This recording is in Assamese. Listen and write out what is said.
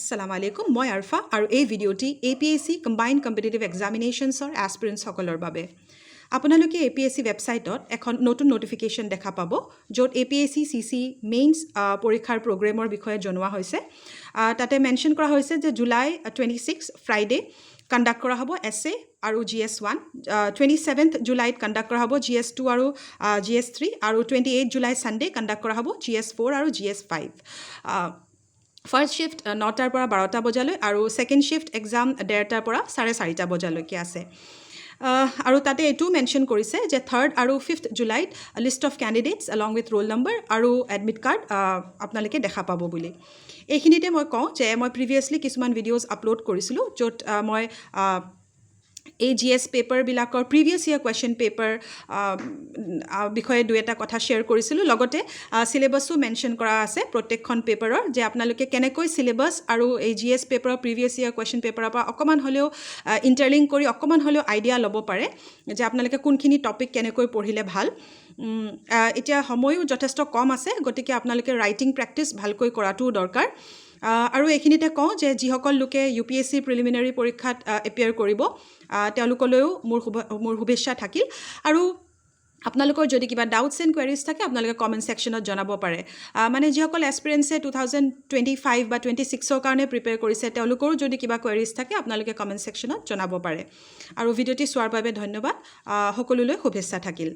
Assalamu alaikum, মই আৰফা আৰু এই ভিডিঅ'টি APSC কম্বাইন্ড কম্পিটিটিভ এক্সামিনেশ্যনছৰ এছপিৰেণ্টছসকলৰ বাবে। আপোনালোকে APSC ৱেবছাইটত এখন নতুন নটিফিকেশ্যন দেখা পাব, য'ত APSC CC মেইনছ পৰীক্ষাৰ প্ৰগ্ৰেমৰ বিষয়ে জনোৱা হৈছে। তাতে মেনশ্যন কৰা হৈছে যে জুলাই 26 ফ্ৰাইডে কণ্ডাক্ট কৰা হ'ব এছএ আৰু GS1, 27 জুলাইত কণ্ডাক্ট কৰা হ'ব GS2 আৰু GS3, আৰু 28 জুলাই ছানডে কণ্ডাক্ট কৰা হ'ব GS4 আৰু GS5। ফাৰ্ষ্ট শিফ্ট 9টাৰ পৰা 12টা বজালৈ আৰু ছেকেণ্ড শিফ্ট এক্সাম 1:30টাৰ পৰা 4:30টা বজালৈকে আছে। আৰু তাতে এইটো মেনশ্যন কৰিছে যে 3rd আৰু 5th জুলাইত list of candidates along with roll number আৰু এডমিট কাৰ্ড আপোনালোকে দেখা পাব বুলি। এইখিনিতে মই কওঁ যে মই প্ৰিভিয়াছলি কিছুমান ভিডিঅ'জ আপলোড কৰিছিলোঁ, য'ত মই এই GS পেপাৰবিলাকৰ প্ৰিভিয়াছ ইয়াৰ কুৱেশ্যন পেপাৰ বিষয়ে দুই এটা কথা শ্বেয়াৰ কৰিছিলোঁ। লগতে চিলেবাছো মেনশ্যন কৰা আছে প্ৰত্যেকখন পেপাৰৰ, যে আপোনালোকে কেনেকৈ চিলেবাছ আৰু এই GS পেপাৰৰ প্ৰিভিয়াছ ইয়াৰ কুৱেশ্যন পেপাৰৰ পৰা অকণমান হ'লেও ইণ্টাৰলিংক কৰি অকণমান হ'লেও আইডিয়া ল'ব পাৰে যে আপোনালোকে কোনখিনি টপিক কেনেকৈ পঢ়িলে ভাল। এতিয়া সময়ো যথেষ্ট কম আছে, গতিকে আপোনালোকে ৰাইটিং প্ৰেক্টিছ ভালকৈ কৰাটোও দৰকাৰ। আৰু এইখিনিতে কওঁ যে যিসকল লোকে UPSC প্ৰিলিমিনাৰী পৰীক্ষাত এপিয়াৰ কৰিব, তেওঁলোকলৈও মোৰ শুভেচ্ছা থাকিল। আৰু আপোনালোকৰ যদি কিবা ডাউটছ এণ্ড কুৱেৰিজ থাকে আপোনালোকে কমেণ্ট ছেকশ্যনত জনাব পাৰে। মানে যিসকল এছপিৰেণ্টছে 2025 বা 26ৰ কাৰণে প্ৰিপেয়াৰ কৰিছে, তেওঁলোকৰো যদি কিবা কুৱেৰিজ থাকে আপোনালোকে কমেণ্ট ছেকশ্যনত জনাব পাৰে। আৰু ভিডিঅ'টি চোৱাৰ বাবে ধন্যবাদ। সকলোলৈ শুভেচ্ছা থাকিল।